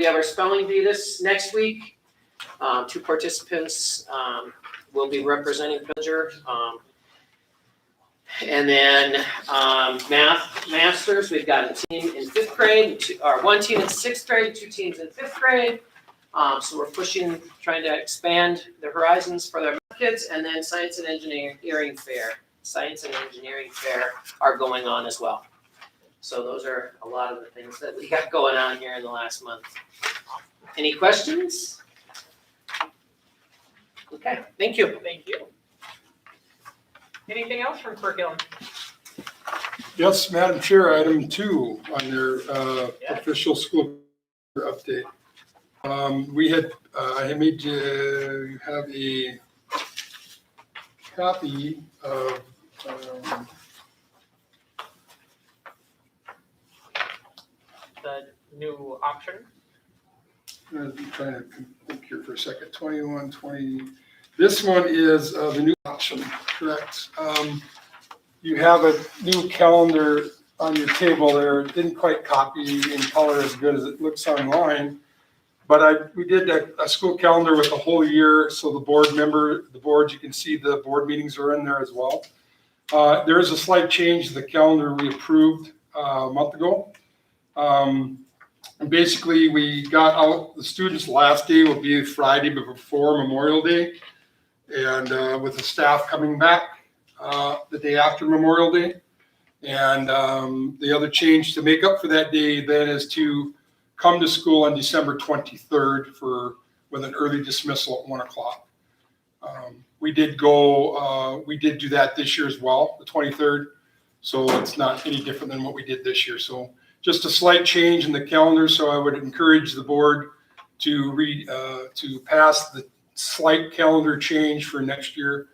We have our spelling bee this next week. 2 participants will be representing Pillager. And then math masters, we've got a team in 5th grade, or 1 team in 6th grade, 2 teams in 5th grade. So we're pushing, trying to expand the horizons for their kids. And then science and engineering fair are going on as well. So those are a lot of the things that we got going on here in the last month. Any questions? Okay, thank you. Thank you. Anything else from curriculum? Yes, Madam Chair, item 2 on their official school update. I had made you have a copy of The new option? I'm trying to think here for a second. 21, 20. This one is the new option, correct? You have a new calendar on your table there. It didn't quite copy in color as good as it looks online, but we did a school calendar with the whole year, so the boards, you can see the board meetings are in there as well. There is a slight change to the calendar we approved a month ago. And basically, we got out, the students' last day will be Friday before Memorial Day, and with the staff coming back the day after Memorial Day. And the other change to make up for that day then is to come to school on December 23rd with an early dismissal at 1 o'clock. We did do that this year as well, the 23rd. So it's not any different than what we did this year. So just a slight change in the calendar. So I would encourage the board to pass the slight calendar change for next year.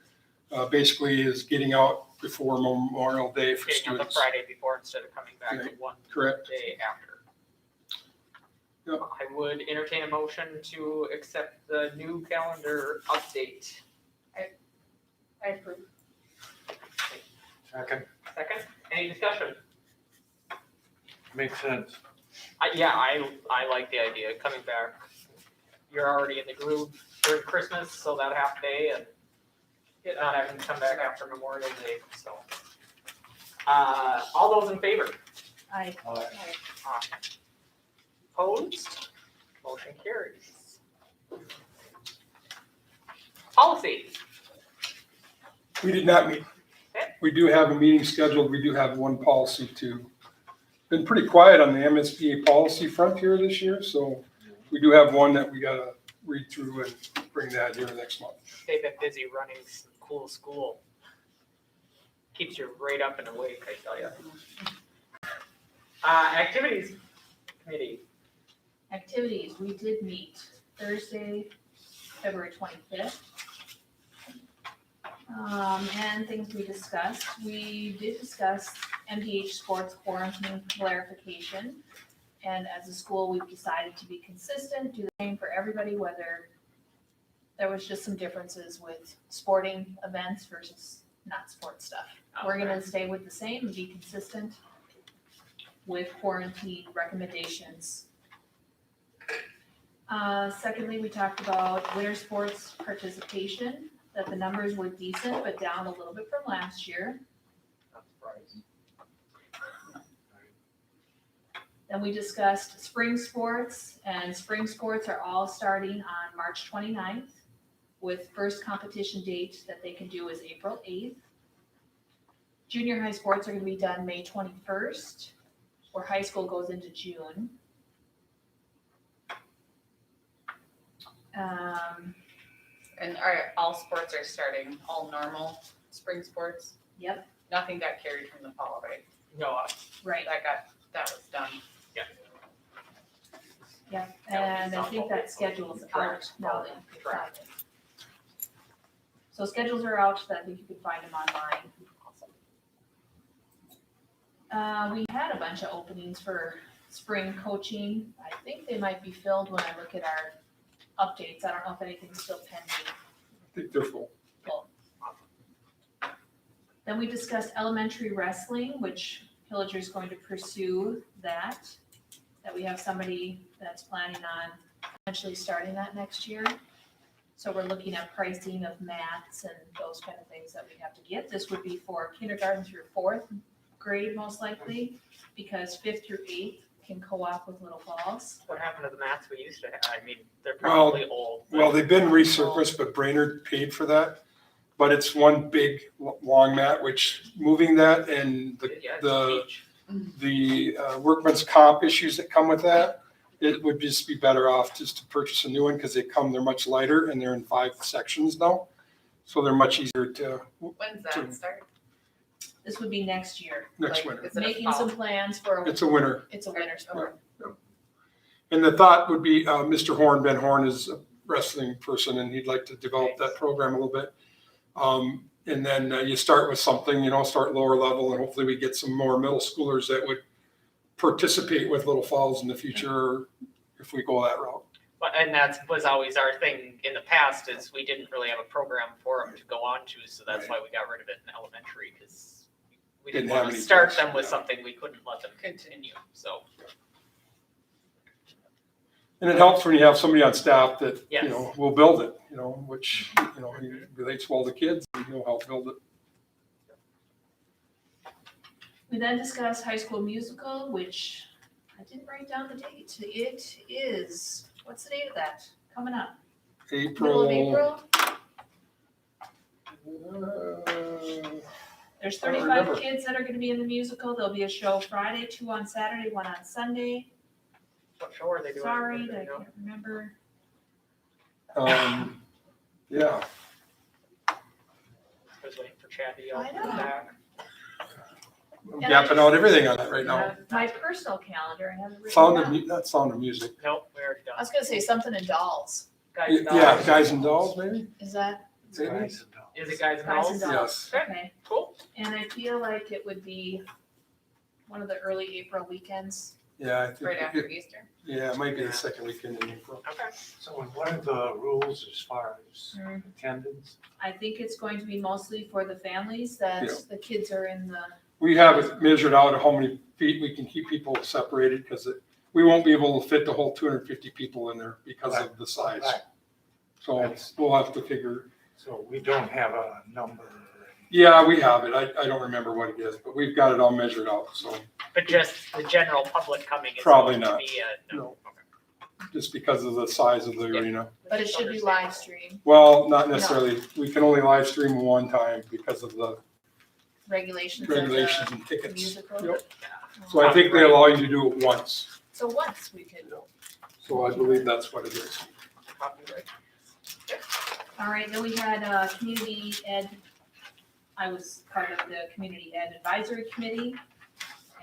Basically is getting out before Memorial Day for students. The Friday before instead of coming back to one Correct. day after. Yep. I would entertain a motion to accept the new calendar update. I approve. Second. Second, any discussion? Makes sense. I like the idea of coming back. You're already in the groove during Christmas, so that half day, and not having to come back after Memorial Day, so. All those in favor? Aye. Opposed? Motion carries. Policy. We did not meet. Okay. We do have a meeting scheduled. We do have one policy too. Been pretty quiet on the MSBA policy front here this year, so we do have one that we gotta read through and bring that here next month. They've been busy running some cool school. Keeps you right up and awake, I tell you. Activities committee. Activities, we did meet Thursday, February 25th. And things we did discuss MDH sports quarantine clarification. And as a school, we've decided to be consistent, do the same for everybody, whether there was just some differences with sporting events versus not sports stuff. We're gonna stay with the same and be consistent with quarantine recommendations. Secondly, we talked about winter sports participation, that the numbers were decent, but down a little bit from last year. Not surprised. Then we discussed spring sports, and spring sports are all starting on March 29th, with first competition date that they can do is April 8th. Junior high sports are gonna be done May 21st, where high school goes into June. And all sports are starting, all normal spring sports? Yep, Nothing got carried from the fall, right? No, right, That was done. yep, and I think that schedule is out now that you can find it. So schedules are out, I think you can find them online. We had a bunch of openings for spring coaching. I think they might be filled when I look at our updates. I don't know if anything's still pending. I think they're full. Then we discussed elementary wrestling, which Pillager's going to pursue that we have somebody that's planning on potentially starting that next year. So we're looking at pricing of mats and those kind of things that we have to get. This would be for kindergarten through fourth grade most likely, because fifth through eighth can co-op with Little Falls. What happened to the mats we used to have? I mean, they're Well- probably old. Well, they've been resurfaced, but Brainerd paid for that. But it's one big long mat, which moving that and Yeah, it's the beach. workman's comp issues that come with that, it would just be better off just to purchase a new one because they're much lighter and they're in 5 sections now. So they're much easier to When's that start? This would be next year. next Like, winter. is it a Making some fall? plans for, It's a winter. it's a winter sport. And the thought would be, Mr. Horn, Ben Horn is a wrestling person and he'd like to develop that program a little bit. And then you start with something, start lower level and hopefully we get some more middle schoolers that would participate with Little Falls in the future if we go that route. And that was always our thing in the past, is we didn't really have a program for them to go on to, so that's why we got rid of it in elementary, because we didn't Didn't have want to any start choice, them with yeah. something we couldn't let them continue, so. And it helps when you have somebody on staff that, Yes. will build it, which, he relates well to kids and he'll help build it. We then discussed high school musical, which I didn't write down the date. It is, what's the date of that? Coming up? Middle of April? There's I don't 35 remember. kids that are gonna be in the musical. There'll be a show Friday, 2 on Saturday, 1 on Sunday. What show are they doing? Sorry, You I know? can't remember. Yeah, I was waiting for Chatty to I come know. back. I'm And I gapping out everything on that right now. My personal calendar, I have it written Sound of, down. not Sound of Music. Nope, we already I done. was gonna say something in dolls. Guys and Yeah, Dolls. Guys and Dolls, maybe? Is that, Maybe? Is it Guys and Guys and Dolls? Dolls? Yes. Okay. Cool. And I feel like it would be one of the early April weekends. Yeah, I think, Right after Easter? yeah, it might be the second weekend in April. Okay. So and what are the rules as far as Mm. attendance? I think it's going to be mostly for the families that Yeah. the kids are in the, We have it measured out at how many feet we can keep people separated because we won't be able to fit the whole 250 people in there because of the size. Right. So we'll have to figure. So we don't have a number. Yeah, we have it. I don't remember what it is, but we've got it all measured out. So But just the general public coming is Probably going to not. be a, no. No. just because of the size of the Yeah. arena. but it should be live streamed, Well, not necessarily. We can only live stream one time because of the regulations of regulations the and tickets. musical. Yep. So I think they allow you to do it once. So once we could, So I believe that's what it is. Copyright. all right, then we had community ed. I was part of the community ed advisory committee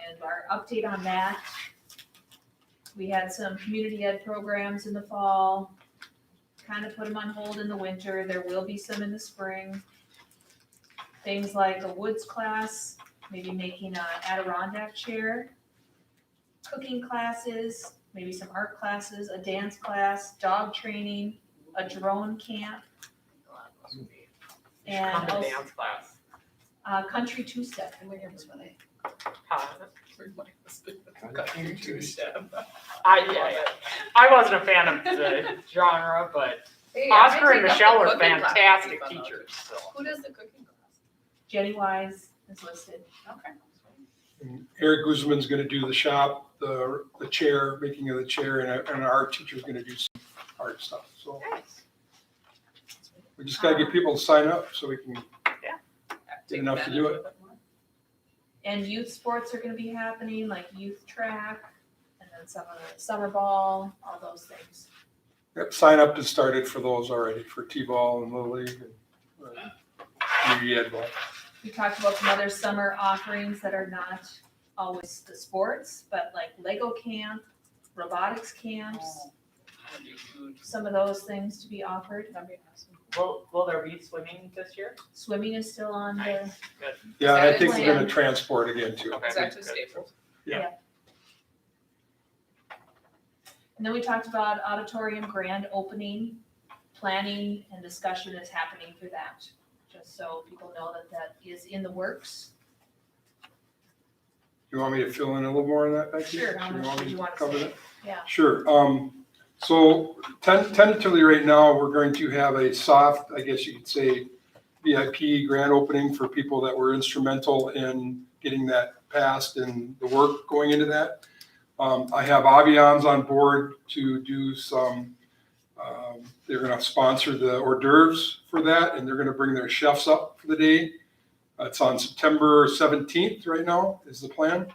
and our update on that. We had some community ed programs in the fall, kind of put them on hold in the winter. There will be some in the spring. Things like a woods class, maybe making an Adirondack chair, cooking classes, maybe some art classes, a dance class, dog training, a drone camp, and Come to also, dance class. country two-step. Huh? Country two-step. I wasn't a fan of the genre, but Hey, I might Oscar and take up Michelle the are cooking class. fantastic That'd be fun, though. teachers, so. Who does the cooking class? Jenny Wise is listed. Okay. And Eric Guzman's gonna do the shop, the chair, making of the chair, and our art teacher's gonna do some art stuff. So we just gotta get people to sign up so we can Take enough to advantage do of it. more. And youth sports are gonna be happening, like youth track, and then some of the summer ball, all those things. Yep, sign up has started for those already, for T-ball and Little League and community ed ball. We talked about some other summer offerings that are not always the sports, but like Lego camp, robotics camps, That'd be huge. some of those things to be offered. That'd be awesome. Will there be swimming this year? Swimming is still on the, Nice. Good. Yeah, and I that think we're gonna plan? transport again too. Okay. It's actually Good. Staples. and then we talked about auditorium grand opening. Planning and discussion is happening for that, just so people know that that is in the works. You want me to fill in a little more on that, Becky? Sure, how much want did me you to want to cover say? that? Yeah. Sure. So tentatively right now, we're going to have a soft, I guess you could say, VIP grand opening for people that were instrumental in getting that passed and the work going into that. I have Avian's on board to do some, they're gonna sponsor the hors d'oeuvres for that, and they're gonna bring their chefs up for the day. It's on September 17th right now is the plan.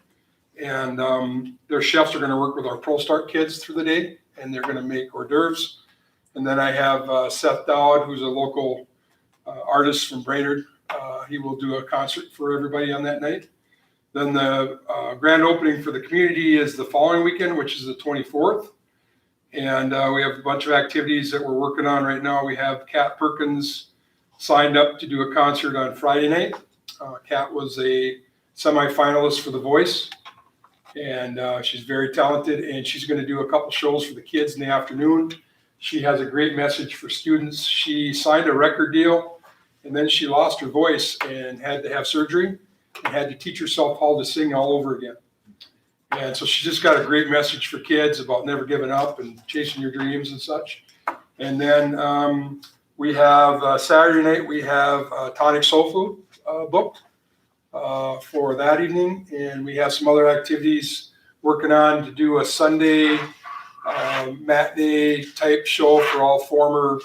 And their chefs are gonna work with our Pro Start kids through the day, and they're gonna make hors d'oeuvres. And then I have Seth Dowd, who's a local artist from Brainerd. He will do a concert for everybody on that night. Then the grand opening for the community is the following weekend, which is the 24th. And we have a bunch of activities that we're working on right now. We have Kat Perkins signed up to do a concert on Friday night. Kat was a semifinalist for The Voice, and she's very talented, and she's going to do a couple shows for the kids in the afternoon. She has a great message for students. She signed a record deal, and then she lost her voice and had to have surgery and had to teach herself how to sing all over again. And so she just got a great message for kids about never giving up and chasing your dreams and such. And then we have Saturday night, we have Tonic Soul Food booked for that evening. And we have some other activities working on to do a Sunday matinee type show for all former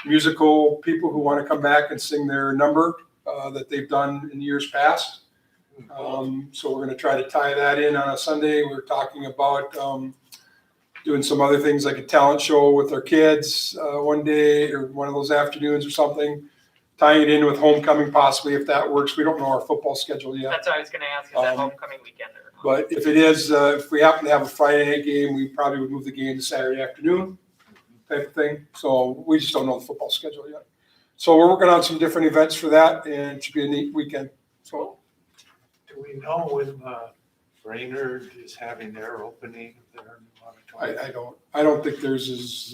musical people who want to come back and sing their number that they've done in years past. So we're going to try to tie that in on a Sunday. We're talking about doing some other things like a talent show with our kids one day or one of those afternoons or something, tying it in with homecoming possibly if that works. We don't know our football schedule yet. That's what I was gonna ask, is that homecoming weekend or not? But if it is, if we happen to have a Friday night game, we probably would move the game to Saturday afternoon type of thing. So we just don't know the football schedule yet. So we're working on some different events for that, and it should be a neat weekend. So Do we know when Brainerd is having their opening of their new auditorium? I don't think theirs is,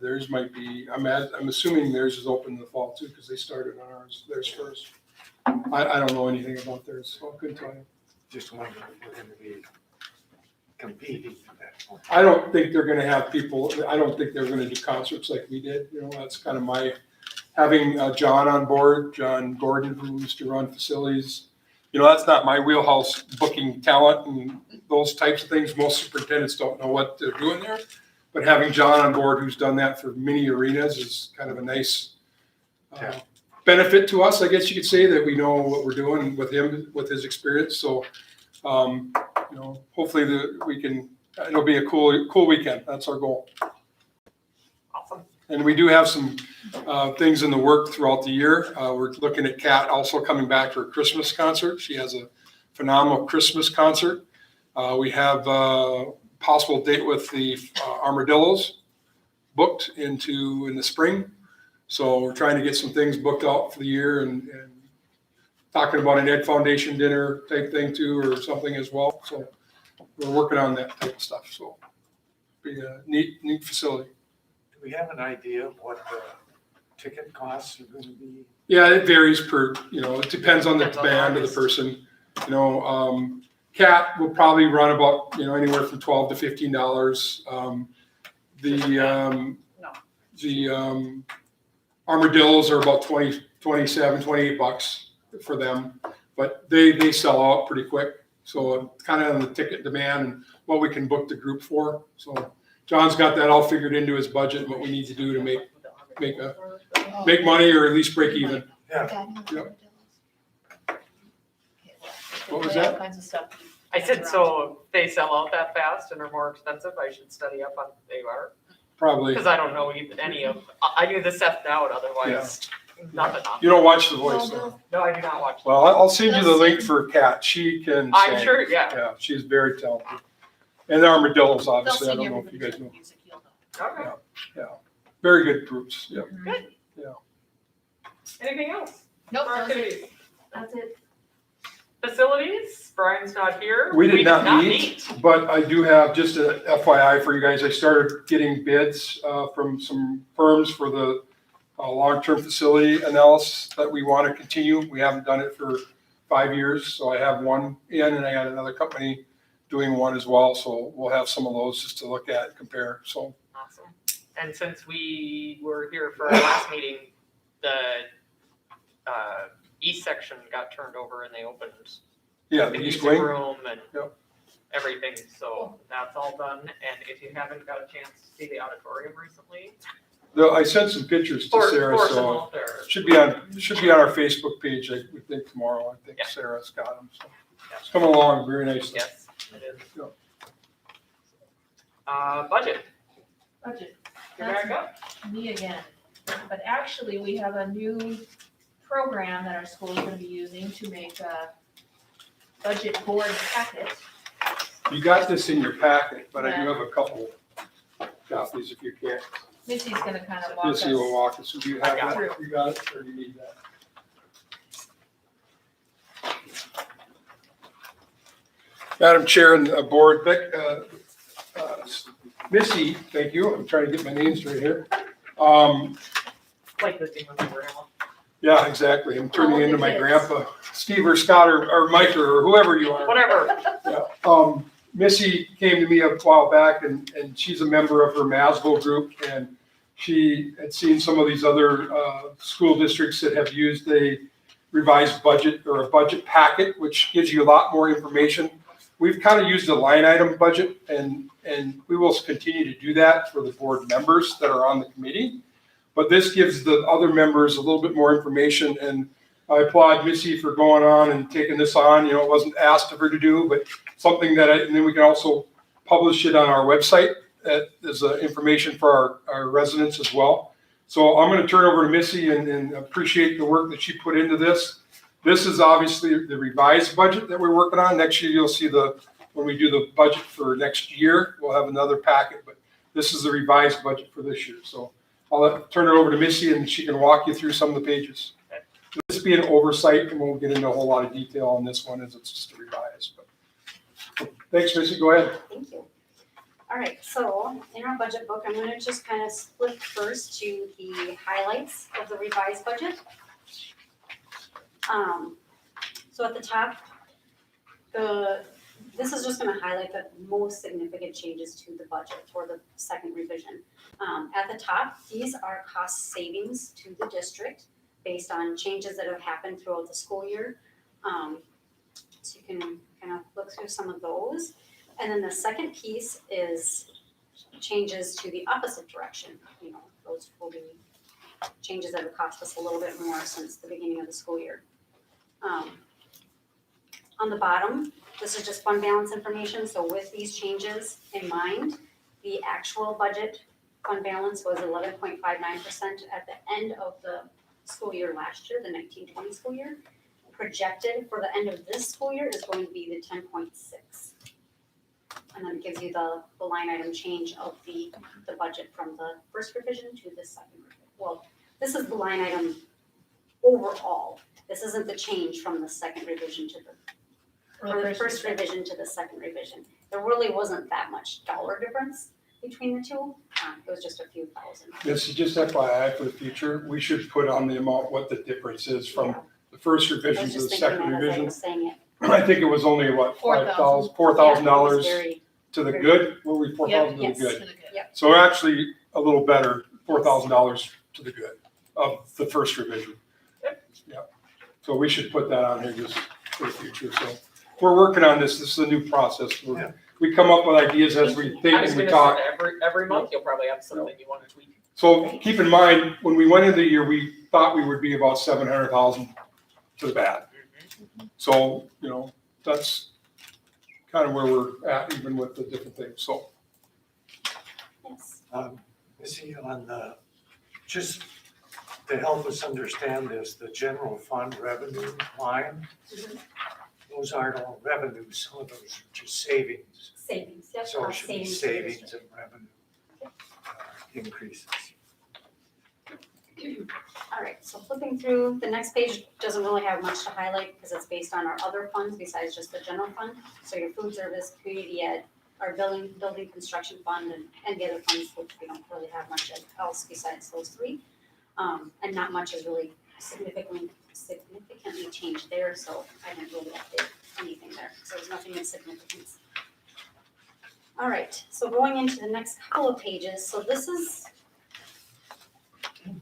theirs might be, I'm assuming theirs is open in the fall too, because they started on theirs first. I don't know anything about theirs, so I couldn't tell you. Just wondering if we're gonna be competing at that point. I don't think they're gonna have people, I don't think they're gonna do concerts like we did, you know, that's kind of my, having John on board, John Gordon, who used to run facilities. You know, that's not my wheelhouse, booking talent and those types of things. Most superintendents don't know what they're doing there. But having John on board, who's done that for many arenas, is kind of a nice benefit to us, I guess you could say, that we know what we're doing with him, with his experience. So, you know, hopefully we can, it'll be a cool weekend. That's our goal. Awesome. And we do have some things in the work throughout the year. We're looking at Kat also coming back for a Christmas concert. She has a phenomenal Christmas concert. We have a possible date with the Armadillos booked in the spring. So we're trying to get some things booked out for the year and talking about an Ed Foundation dinner type thing too, or something as well. So we're working on that type of stuff. So be a neat facility. Do we have an idea of what the ticket costs are gonna be? Yeah, it varies per, you know, it depends on the Depends on the band of the artist. person. You know, Cat will probably run about, you know, anywhere from $12 to $15. The Armadillos are about 20, 27, 28 bucks for them, but they sell out pretty quick. So kind of on the ticket demand and what we can book the group for. So John's got that all figured into his budget and what we need to do to make money or at least break even. Yep. What was that? All kinds of stuff. I said, so if they sell out that fast and are more expensive, I should study up on what they are, Probably. because I don't know even any of, I knew the Seth Dowd, otherwise, nothing on. You don't watch The Voice, so. No, I do not watch. Well, I'll send you the link for Kat. She can I'm sing. sure, yeah. Yeah, she's very talented. And the Armadillos, They'll obviously, I sing don't know if everybody you guys does know. music, you'll know. Okay, Very good groups, yeah. anything else? Nope, For that's it. activities? That's it. Facilities, Brian's not here. We did not meet, but I do have just a FYI for you guys. I started getting bids from some firms for the long-term facility analysis that we want to continue. We haven't done it for 5 years. So I have one in and I got another company doing one as well. So we'll have some of those just to look at and compare. So Awesome. And since we were here for our last meeting, the east section got turned over and they opened yeah, the the east music wing. room and Yep. everything. So that's all done. And if you haven't got a chance to see the auditorium recently, I sent some pictures to Sarah, force them so out there. should be on our Facebook page. I would think tomorrow. I think Yeah. Sarah's got them. So Yeah. it's coming along very nicely. Yes, it is. Yep. Budget. Budget, You're back up. me again. But actually, we have a new program that our school is gonna be using to make a budget board packet. You got this in your packet, but I do have a couple copies if you can't. Missy's gonna kind of walk us. Missy will walk us. Do you have I got that? You got it, or do you need that? Madam Chair and Board, Missy, thank you. I'm trying to get my name straight here. Like the thing with the grandma. Yeah, exactly. I'm turning All the into my kids. grandpa, Steve or Scott or Mike or whoever you are. Whatever. Yeah. Missy came to me a while back and she's a member of her Maslow group and she had seen some of these other school districts that have used a revised budget or a budget packet, which gives you a lot more information. We've kind of used a line item budget and we will continue to do that for the board members that are on the committee. But this gives the other members a little bit more information and I applaud Missy for going on and taking this on. You know, it wasn't asked of her to do, but something that and then we can also publish it on our website as information for our residents as well. So I'm going to turn over to Missy and appreciate the work that she put into this. This is obviously the revised budget that we're working on. Next year, you'll see when we do the budget for next year, we'll have another packet, but this is the revised budget for this year. So I'll turn it over to Missy and she can walk you through some of the pages. This be an oversight and we'll get into a whole lot of detail on this one as it's just a revised. But thanks, Missy. Go ahead. Thank you. All right, so in our budget book, I'm gonna just kind of split first to the highlights of the revised budget. So at the top, this is just gonna highlight the most significant changes to the budget for the second revision. At the top, these are cost savings to the district based on changes that have happened throughout the school year. So you can kind of look through some of those. And then the second piece is changes to the opposite direction. You know, those will be changes that have cost us a little bit more since the beginning of the school year. On the bottom, this is just fund balance information. So with these changes in mind, the actual budget fund balance was 11.59% at the end of the school year last year, the 19-20 school year. Projected for the end of this school year is going to be the 10.6. And then it gives you the line item change of the budget from the first revision to the second revision. Well, this is the line item overall. This isn't the change from the second revision to the first revision to the second revision. There really wasn't that much dollar difference between the two. It was just a few thousand. This is just FYI for the future. We should put on the amount what the difference is from the first I revision was to the just thinking second that as I revision. was saying it. I think it was only what, $4,000. $4,000 Very- to the good? What were we, 4,000 to the Yes. good? Yeah. So actually a little better, $4,000 to the good of the first revision. Yeah. So we should put that on here just for the future. So we're working on this. This is a new process. We come up with ideas as we think I was and we gonna talk. say, every month you'll probably have something you wanna tweak. So keep in mind, when we went into the year, we thought we would be about 700,000 to the bad. So, you know, that's kind of where we're at even with the different things. So Yes. Missy, on just to help us understand this, the general fund revenue line, those aren't all revenues, some of those are just savings. Savings, yep. So it should be savings. savings and revenue increases. All right, so flipping through, the next page doesn't really have much to highlight because it's based on our other funds besides just the general fund. So your food service, community ed, our building construction fund and the other funds, which we don't really have much else besides those three. And not much is really significantly significantly changed there, so I didn't really update anything there, so there's nothing of significance. All right, so going into the next couple of pages, so this is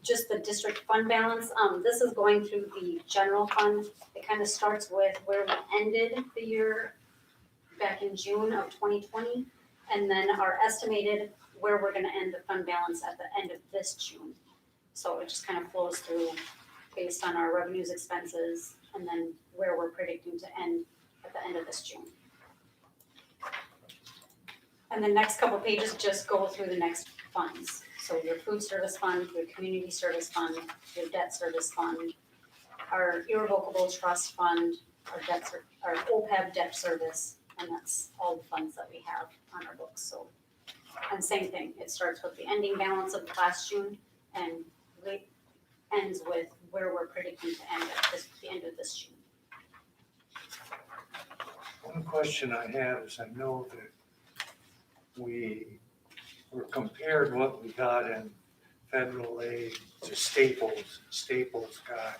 just the district fund balance. This is going through the general fund. It kind of starts with where we ended the year back in June of 2020, and then our estimated where we're gonna end the fund balance at the end of this June. So it just kind of flows through based on our revenues, expenses, and then where we're predicting to end at the end of this June. And the next couple pages just go through the next funds. So your food service fund, your community service fund, your debt service fund, our irrevocable trust fund, our OPEB debt service, and that's all the funds that we have on our books, so. And same thing, it starts with the ending balance of last June and ends with where we're predicting to end at the end of this June. One question I have is I know that we were compared what we got in federal aid to Staples. Staples got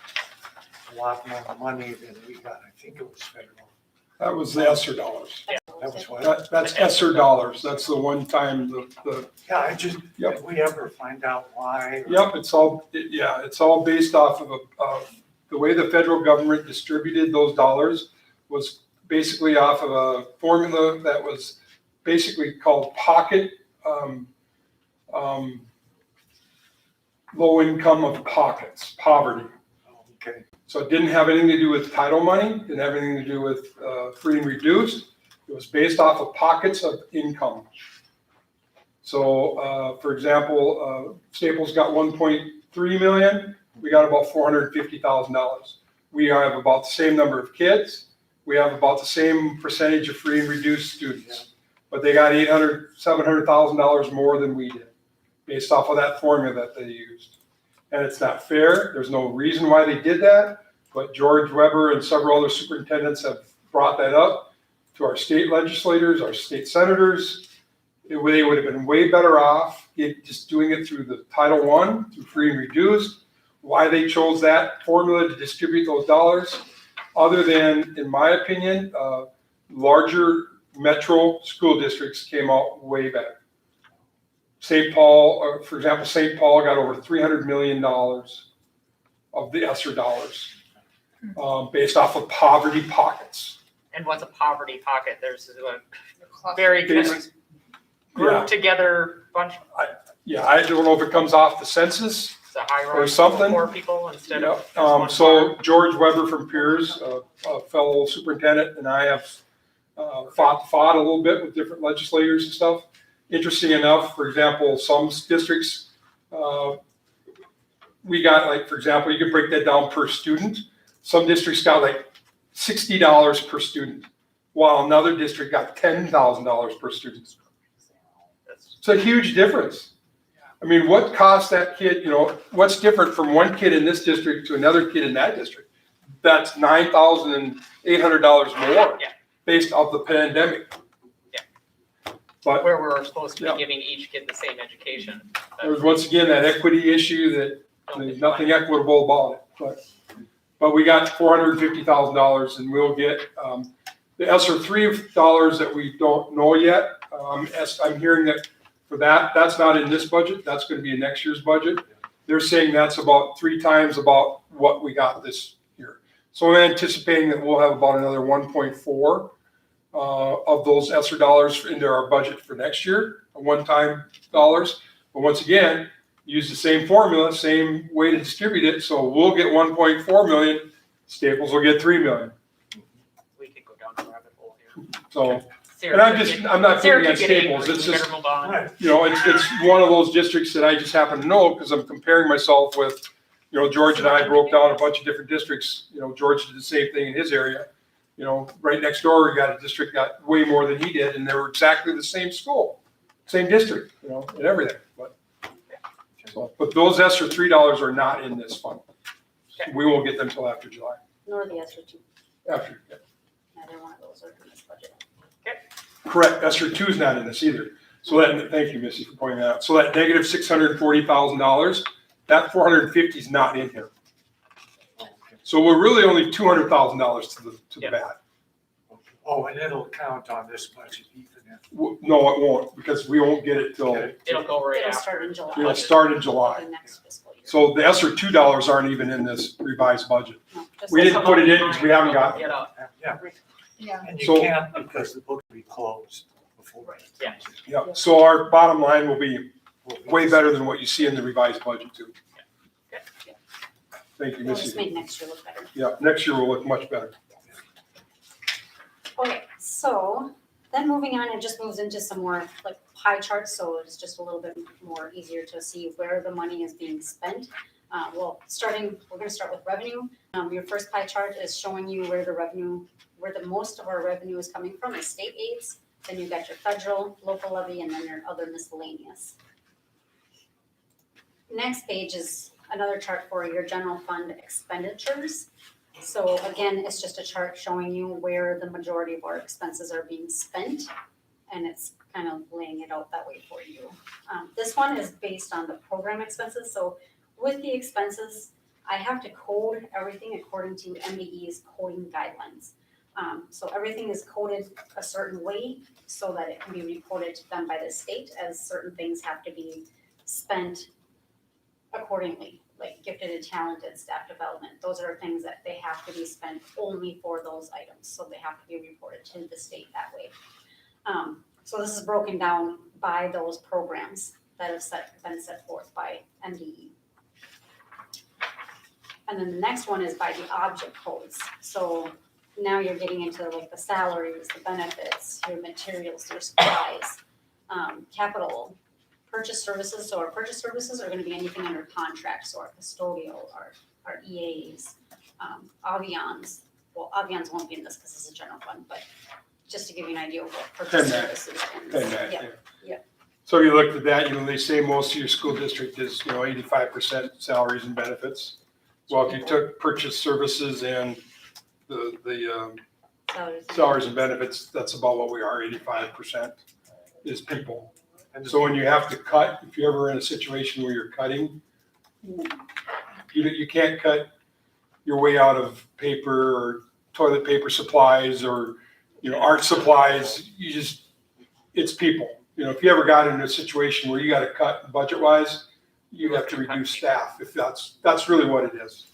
a lot more money than we got. I think it was federal. That was the ESSER dollars. That was what? That's ESSER dollars. That's the one time the, Yeah, I just, Yep. did we ever find out why? yep, it's all based off of the way the federal government distributed those dollars was basically off of a formula that was basically called pocket, low income of pockets, poverty. Okay, So it didn't have anything to do with title money, didn't have anything to do with free and reduced. It was based off of pockets of income. So, for example, Staples got 1.3 million. We got about $450,000. We have about the same number of kids. We have about the same percentage of free and reduced students. But they got $700,000 more than we did, based off of that formula that they used. And it's not fair. There's no reason why they did that. But George Weber and several other superintendents have brought that up to our state legislators, our state senators. They would have been way better off just doing it through the Title I, through free and reduced. Why they chose that formula to distribute those dollars, other than, in my opinion, larger metro school districts came out way better. St. Paul, for example, St. Paul got over $300 million of the ESSER dollars based off of poverty pockets. And what's a poverty pocket? There's a very Basic- grouped together bunch, Yeah, I don't know if it comes off the census. it's a hierarchy Or of something. poor people instead of just Yeah, one so farm. George Weber from Piers, a fellow superintendent, and I have fought a little bit with different legislators and stuff. Interesting enough, for example, some districts, we got like, for example, you could break that down per student. Some districts got like $60 per student, while another district got $10,000 per student. It's a huge difference. I mean, what cost that kid, what's different from one kid in this district to another kid in that district? That's $9,800 more Yeah. based off the pandemic. Yeah. But Where we're supposed to Yeah. be giving each kid the same education. there's once again that equity issue that there's nothing equitable about it. But we got $450,000 and we'll get the ESSER $3 that we don't know yet. I'm hearing that for that's not in this budget. That's going to be in next year's budget. They're saying that's about 3 times about what we got this year. So I'm anticipating that we'll have about another 1.4 of those ESSER dollars into our budget for next year, one-time dollars. But once again, use the same formula, same way to distribute it. So we'll get 1.4 million. Staples will get 3 million. We could go down a rabbit hole here. So, and I'm not picking on Staples. It's We just, better move on. right. it's one of those districts that I just happen to know because I'm comparing myself with, George and I broke down a bunch of different districts. George did the same thing in his area. Right next door, we got a district got way more than he did, and they were exactly the same school, same district, and everything. But those ESSER $3 are not in this fund. Okay. We won't get them till after July. Nor the ESSER 2, After, yeah. neither one of those are in this budget. Correct, ESSER 2 is not in this either. So thank you, Missy, for pointing that out. So that negative $640,000, that 450 is not in here. Okay. So we're really only $200,000 to the Yes. bad. Oh, and it'll count on this budget even if. No, it won't, because we won't get it till, It'll go right It'll after. start in July. it'll start in of July. the next fiscal year. So the ESSER $2 aren't even in this revised budget. No, just We like- didn't put it in because we haven't got, Get up. Yeah, Yeah. and you So- can't because the book will be closed before. Yeah. yeah, so our bottom line will be Will be- way better than what you see in the revised budget too. Okay. Thank you, It'll just Missy. make next year look better. Yeah, next year will look much better. Okay, so then moving on, it just moves into some more like pie charts, so it's just a little bit more easier to see where the money is being spent. We're gonna start with revenue. Your first pie chart is showing you where the most of our revenue is coming from is state aids. Then you got your federal, local levy, and then your other miscellaneous. Next page is another chart for your general fund expenditures. So again, it's just a chart showing you where the majority of our expenses are being spent, and it's kind of laying it out that way for you. This one is based on the program expenses, so with the expenses, I have to code everything according to MDE's coding guidelines. So everything is coded a certain way so that it can be reported to them by the state, as certain things have to be spent accordingly, like gifted and talented staff development. Those are things that they have to be spent only for those items, so they have to be reported to the state that way. So this is broken down by those programs that have been set forth by MDE. And then the next one is by the object codes. So now you're getting into like the salaries, the benefits, your materials, your supplies, capital, purchase services. So our purchase services are gonna be anything under contract, so our custodial, our EAs, Avians. Well, Avians won't be in this because this is a general fund, but just to give you an idea of what purchase PennMAC. services is. PennMAC, Yeah, yeah. yeah. So you looked at that, they say most of your school district is, 85% salaries and benefits. Well, if you took purchase services and the salaries and benefits, that's about what we are, 85% is people. And So when you have to cut, if you're ever in a situation where you're cutting, you can't cut your way out of paper or toilet paper supplies or, art supplies. It's people. If you ever got in a situation where you got to cut budget-wise, you have to reduce staff, if that's really what it is,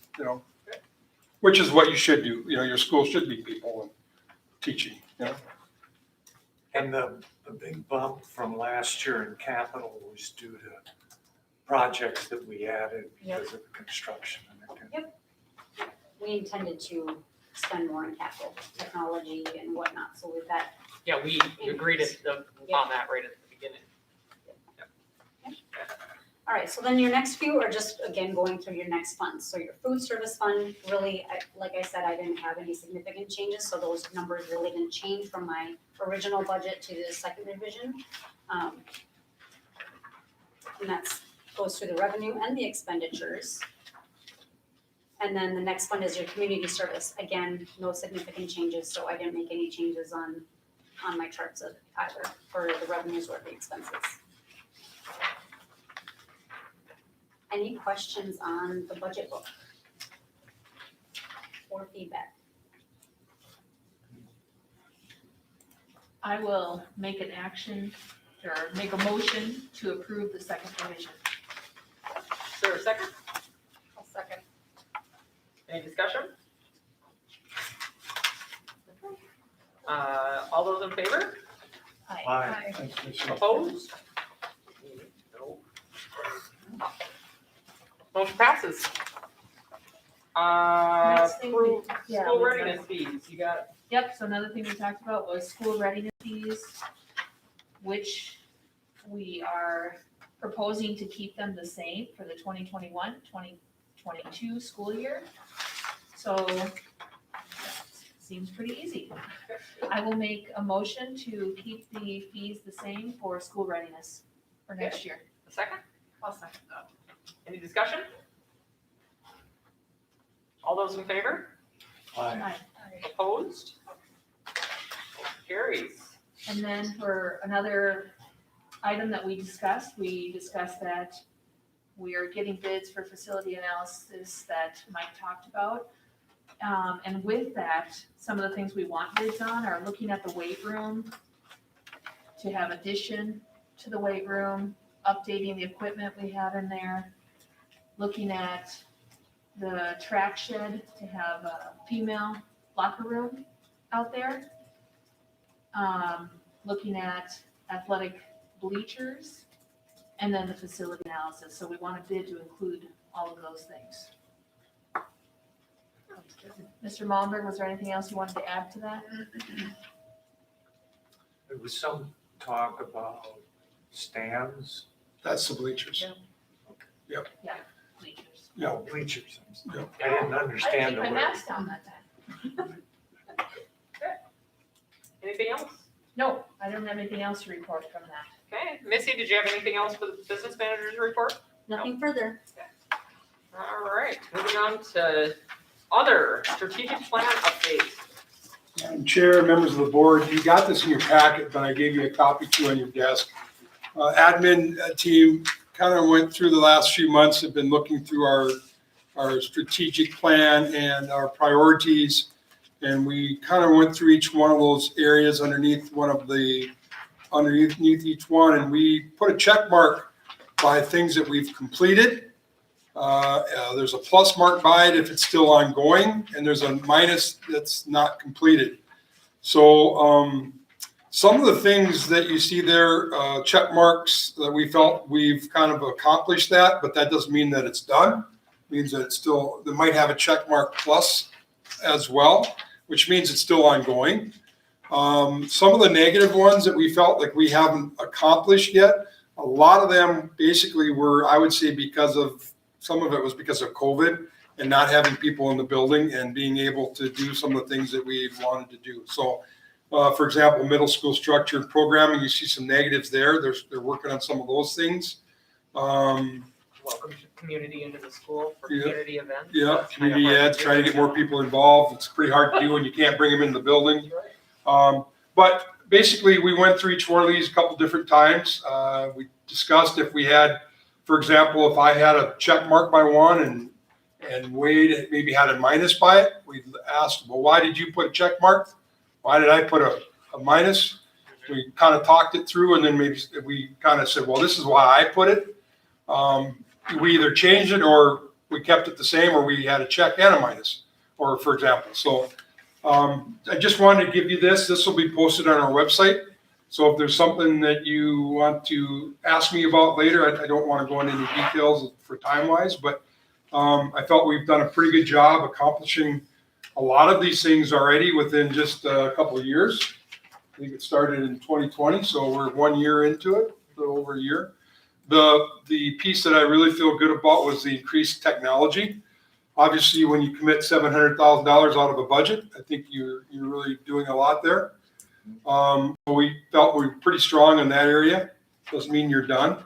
which is what you should do. Your school should be people and teaching, And the big bump from last year in capital was due to projects that we added because of construction and everything. We intended to spend more on capital, technology and whatnot, so with that, Yeah, we agreed on that right at the beginning. all right, so then your next few are just, again, going through your next funds. So your food service fund, really, like I said, I didn't have any significant changes, so those numbers really didn't change from my original budget to the second revision. And that's, goes through the revenue and the expenditures. And then the next one is your community service. Again, no significant changes, so I didn't make any changes on my charts either for the revenues or the expenses. Any questions on the budget book? Or feedback? I will make an action or make a motion to approve the second revision. Is there a second? I'll second. Any discussion? All those in favor? Aye. Opposed? No. Motion passes. Next thing we- Approve yeah, school we- readiness fees, you got it. Yep, so another thing we talked about was school readiness fees, which we are proposing to keep them the same for the 2021-2022 school year. So, seems pretty easy. I will make a motion to keep the fees the same for school readiness for next year. A second? I'll second that. Any discussion? All those in favor? Aye. Opposed? Motion carries. And then for another item that we discussed that we are getting bids for facility analysis that Mike talked about. And with that, some of the things we want bids on are looking at the weight room, to have addition to the weight room, updating the equipment we have in there, looking at the track shed to have a female locker room out there. Looking at athletic bleachers, and then the facility analysis. So we want a bid to include all of those things. Mr. Malmberg, was there anything else you wanted to add to that? There was some talk about stands, That's the bleachers. Bleachers. Yeah. bleachers. Yeah. I didn't I understand didn't the take my word. mask down that time. Anything else? No, I don't have anything else to report from that. Okay, Missy, did you have anything else for the business manager's report? Nothing further. All right, moving on to other strategic plan updates. Madam Chair, members of the board, you got this in your packet, but I gave you a copy too on your desk. Admin team kind of went through the last few months, have been looking through our strategic plan and our priorities. And we kind of went through each one of those areas underneath each one, and we put a check mark by things that we've completed. There's a plus mark by it if it's still ongoing, and there's a minus that's not completed. So some of the things that you see there, check marks that we felt we've kind of accomplished that, but that doesn't mean that it's done. It means that it's still, they might have a check mark plus as well, which means it's still ongoing. Some of the negative ones that we felt like we haven't accomplished yet, a lot of them basically were, I would say, some of it was because of COVID and not having people in the building and being able to do some of the things that we wanted to do. So, for example, middle school structure and programming, you see some negatives there. They're working on some of those things. Welcome to community into the school for Yeah. community events. Yeah, That's kind of community hard ed, to do. trying to get more people involved. It's pretty hard to do when you can't bring them in the building. But basically, we went through each one of these a couple different times. We discussed if we had, for example, if I had a check mark by one and Wade maybe had a minus by it, we asked, well, why did you put a check mark? Why did I put a minus? We kind of talked it through, and then maybe we kind of said, well, this is why I put it. We either changed it or we kept it the same, or we had a check and a minus, or for example. So I just wanted to give you this. This will be posted on our website. So if there's something that you want to ask me about later, I don't want to go into any details for time-wise, but I felt we've done a pretty good job accomplishing a lot of these things already within just a couple of years. I think it started in 2020, so we're 1 year into it, a little over a year. The piece that I really feel good about was the increased technology. Obviously, when you commit $700,000 out of a budget, I think you're really doing a lot there. We felt we were pretty strong in that area. Doesn't mean you're done.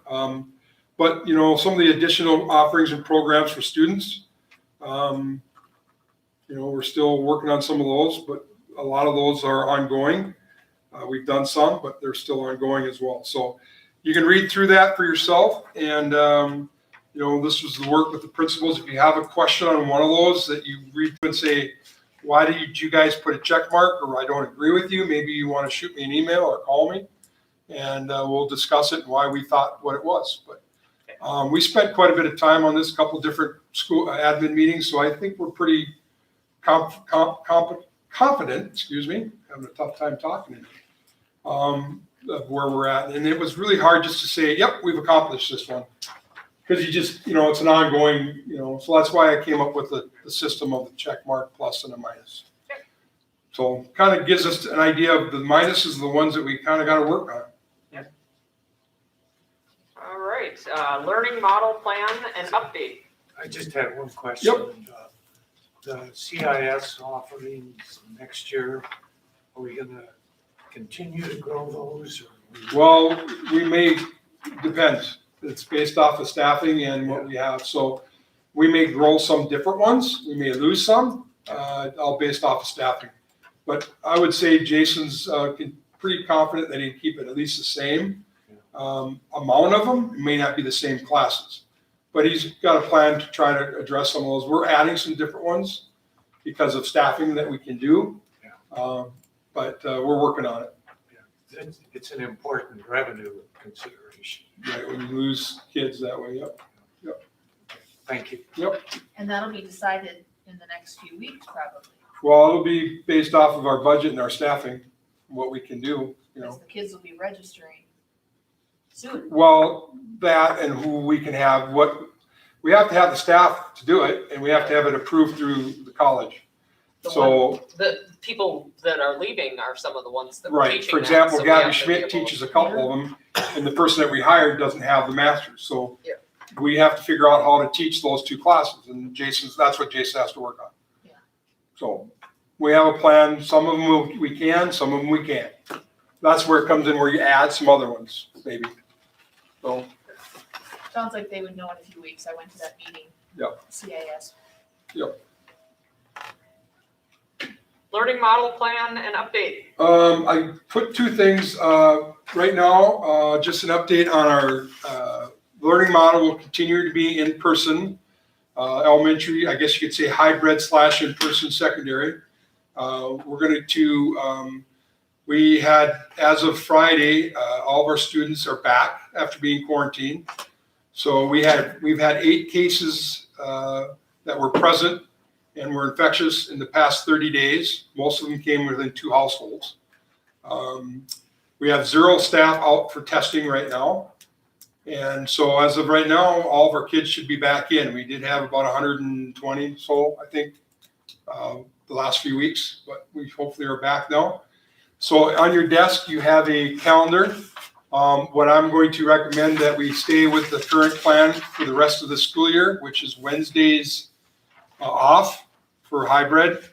But some of the additional offerings and programs for students, we're still working on some of those, but a lot of those are ongoing. We've done some, but they're still ongoing as well. So you can read through that for yourself. And, this was the work with the principals. If you have a question on one of those that you read and say, why did you guys put a check mark, or I don't agree with you, maybe you want to shoot me an email or call me, and we'll discuss it and why we thought what it was. But we spent quite a bit of time on this, couple different school admin meetings, so I think we're pretty confident, having a tough time talking of where we're at. And it was really hard just to say, yep, we've accomplished this one. Because you just, it's an ongoing, so that's why I came up with the system of the check mark plus and a minus. So kind of gives us an idea of the minuses are the ones that we kind of got to work on. All right, learning model plan and update. I just had one question. Yep. The CIS offerings next year, are we gonna continue to grow those, or? Well, we may, depends. It's based off of staffing and what we have. So we may grow some different ones. We may lose some, all based off of staffing. But I would say Jason's pretty confident that he'd keep it at least the same amount of them. It may not be the same classes, but he's got a plan to try to address some of those. We're adding some different ones, because of staffing that we can do. But we're working on it. It's an important revenue consideration. Right, when you lose kids that way, yep. Thank you. And that'll be decided in the next few weeks, probably, Well, it'll be based off of our budget and our staffing, what we can do, you because know. the kids will be registering soon. Well, that and who we can have, we have to have the staff to do it, and we have to have it approved through the college. So, The people that are leaving are some of the ones that were right, teaching for that, example, so we have Gabby to be Schmidt able- teaches a couple of them, and the person that we hired doesn't have the master's, so Yeah. we have to figure out how to teach those two classes, and that's what Jason has to work on. Yeah. So, we have a plan, some of them we can, some of them we can't. That's where it comes in, where you add some other ones, maybe. So, Sounds like they would know in a few weeks. I went to that meeting. Yep. CIS. Learning model plan and update. I put two things, right now, just an update on our, learning model will continue to be in person. Elementary, I guess you could say hybrid / in-person secondary. We're going to, we had, as of Friday, all of our students are back after being quarantined. So we've had 8 cases, that were present and were infectious in the past 30 days. Most of them came within 2 households. We have 0 staff out for testing right now. And so as of right now, all of our kids should be back in. We did have about 120, so I think, the last few weeks, but we hopefully are back now. So on your desk, you have a calendar. What I'm going to recommend that we stay with the current plan for the rest of the school year, which is Wednesdays off for hybrid,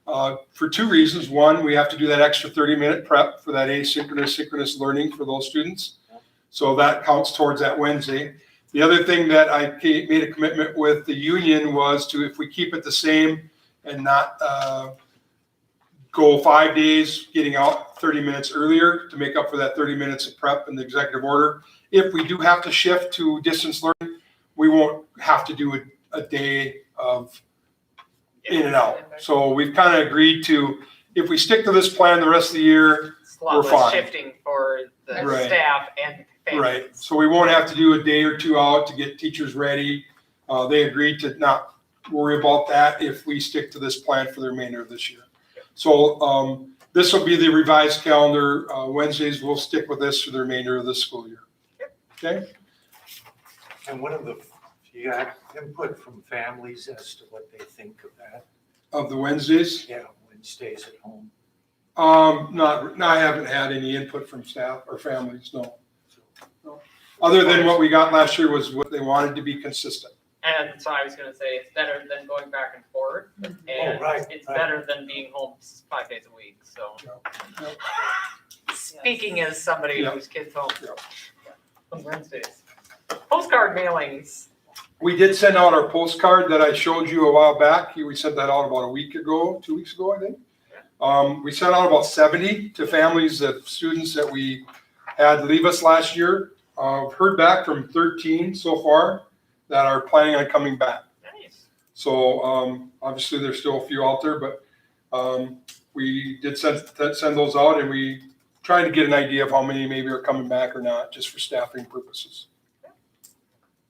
for 2 reasons. One, we have to do that extra 30-minute prep for that synchronous learning for those students. So that counts towards that Wednesday. The other thing that I made a commitment with the union was to, if we keep it the same and not go 5 days, getting out 30 minutes earlier to make up for that 30 minutes of prep in the executive order. If we do have to shift to distance learning, we won't have to do a day of in and out. So we've kind of agreed to, if we stick to this plan the rest of the year, It's a lot we're less fine. shifting for the Right. staff and families. right? So we won't have to do a day or 2 out to get teachers ready. They agreed to not worry about that if we stick to this plan for the remainder of this year. So this will be the revised calendar. Wednesdays, we'll stick with this for the remainder of the school year. Okay? And you got input from families as to what they think of that? Of the Wednesdays? Yeah, Wednesdays at home. I haven't had any input from staff or families, no. Other than what we got last year was what they wanted to be consistent. And so I was gonna say, it's better than going back and forth, and right, it's right. better than being home 5 days a week, so. Yep. Speaking as somebody Yep. whose kid's home Yep. on Wednesdays. Postcard mailings. We did send out our postcard that I showed you a while back. We sent that out about a week ago, 2 weeks ago, I think. We sent out about 70 to families of students that we had leave us last year. Heard back from 13 so far that are planning on coming back. Nice. So obviously there's still a few out there, but we did send those out, and we trying to get an idea of how many maybe are coming back or not, just for staffing purposes.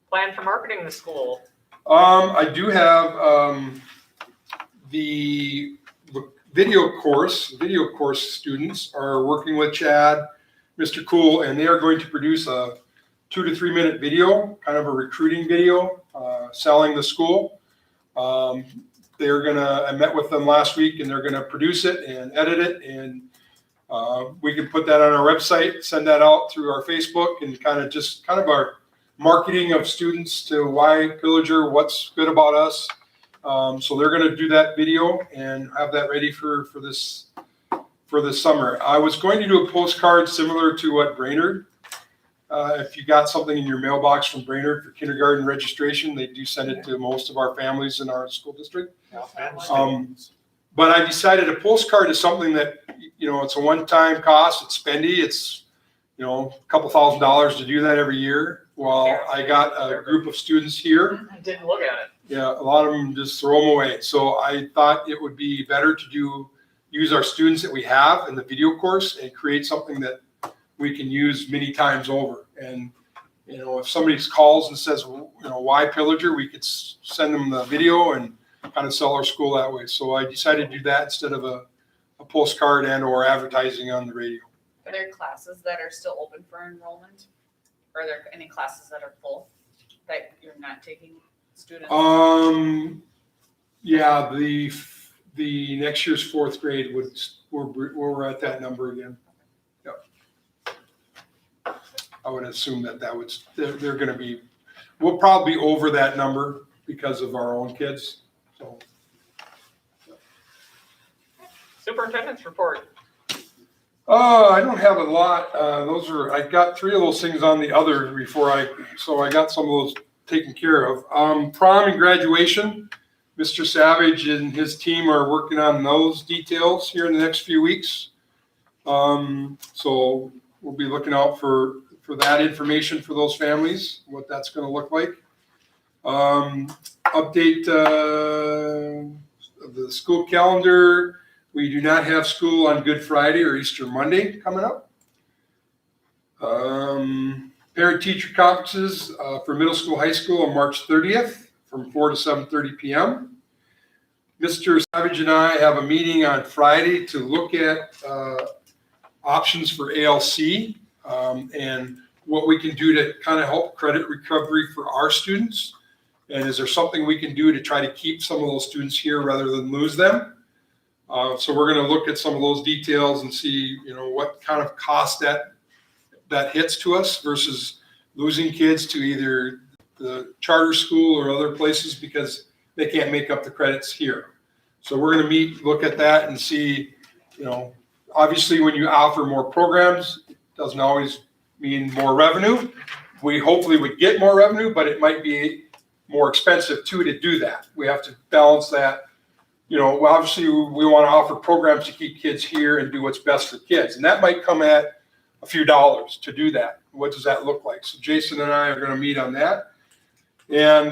Plan for marketing the school. I do have the video course students are working with Chad, Mr. Cool, and they are going to produce a 2 to 3 minute video, kind of a recruiting video, selling the school. I met with them last week, and they're gonna produce it and edit it, and we can put that on our website, send that out through our Facebook, and kind of our marketing of students to why Pillager, what's good about us. So they're gonna do that video and have that ready for this summer. I was going to do a postcard similar to what Brainerd. If you got something in your mailbox from Brainerd for kindergarten registration, they do send it to most of our families in our school district. But I decided a postcard is something that, it's a one-time cost, it's spendy, it's, a couple $1,000s to do that every year. Well, I got a group of students here. I didn't look at it. Yeah, a lot of them just throw them away. So I thought it would be better to use our students that we have in the video course and create something that we can use many times over. And, you know, if somebody calls and says, you know, why Pillager, we could send them the video and kind of sell our school that way. So I decided to do that instead of a postcard and or advertising on the radio. Are there classes that are still open for enrollment? Are there any classes that are full that you're not taking students? Yeah, the next year's 4th grade we're at that number again. Yep. I would assume they're gonna be, we'll probably be over that number because of our own kids, so. Superintendent's report. I don't have a lot. I got 3 of those things on the other so I got some of those taken care of. Prom and graduation, Mr. Savage and his team are working on those details here in the next few weeks. So we'll be looking out for that information for those families, what that's gonna look like. Update, of the school calendar. We do not have school on Good Friday or Easter Monday coming up. Parent-teacher conferences for middle school, high school on March 30th from 4 to 7:30 p.m. Mr. Savage and I have a meeting on Friday to look at options for ALC and what we can do to kind of help credit recovery for our students. And is there something we can do to try to keep some of those students here rather than lose them? So we're going to look at some of those details and see, you know, what kind of cost that hits to us versus losing kids to either the charter school or other places because they can't make up the credits here. So we're going to look at that and see, you know, obviously when you offer more programs, it doesn't always mean more revenue. We hopefully would get more revenue, but it might be more expensive too to do that. We have to balance that. You know, obviously we want to offer programs to keep kids here and do what's best for kids. And that might come at a few dollars to do that. What does that look like? So Jason and I are going to meet on that and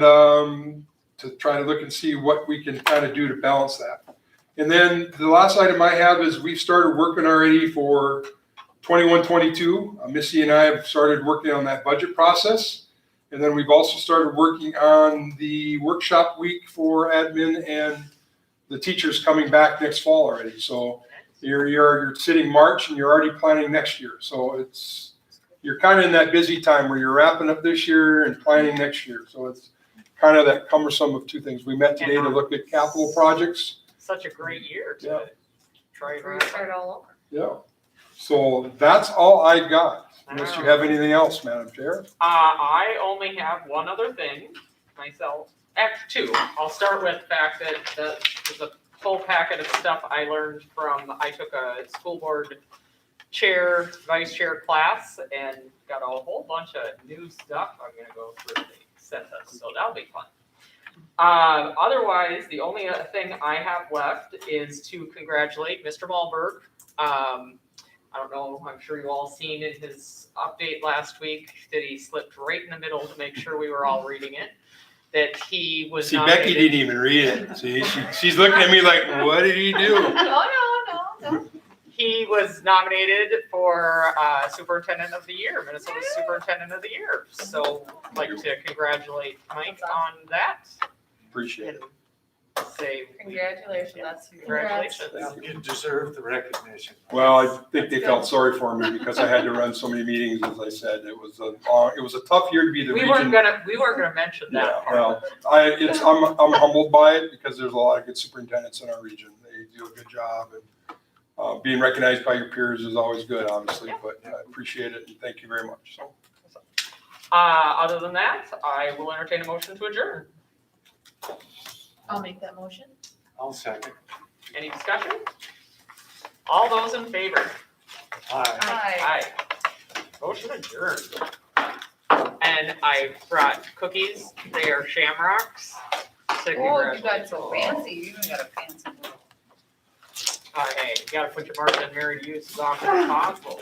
to try to look and see what we can kind of do to balance that. And then the last item I have is we've started working already for 21-22. Missy and I have started working on that budget process. And then we've also started working on the workshop week for admin and the teachers coming back next fall already. So you're sitting March and you're already planning next year. So you're kind of in that busy time where you're wrapping up this year and planning next year. So it's kind of that cumbersome of 2 things. We met today to look at capital projects. Such a great year to Yeah. try and Restart all over. Yeah. So that's all I got. Unless you have anything else, Madam Chair. I only have one other thing myself. Actually, 2. I'll start with the fact that there's a full packet of stuff I learned from, I took a school board chair, vice chair class and got a whole bunch of new stuff I'm gonna go through. They sent us, so that'll be fun. Otherwise, the only other thing I have left is to congratulate Mr. Malberg. I don't know, I'm sure you all seen in his update last week that he slipped right in the middle to make sure we were all reading it. That he was See, nominated. Becky didn't even read it. See, she's looking at me like, what did he do? No. He was nominated for Superintendent of the Year, Minnesota Superintendent of the Year. So I'd like to congratulate Mike on that. Appreciate it. And say Congratulations, that's congratulations. You deserve the recognition. Well, I think they felt sorry for me because I had to run so many meetings, as I said. It was a tough year to be the We region. weren't gonna mention Yeah, that part. well, I'm humbled by it because there's a lot of good superintendents in our region. They do a good job and being recognized by your peers is always good, obviously, but I appreciate it and thank you very much. So. Other than that, I will entertain a motion to adjourn. I'll make that motion. I'll second. Any discussion? All those in favor? Aye. Hi. Aye. Motion adjourned. And I brought cookies. They are shamrocks. So Oh, you got so congratulations. fancy, you even got a fancy one. Hey, you gotta put your Martha and Mary to use as often as possible.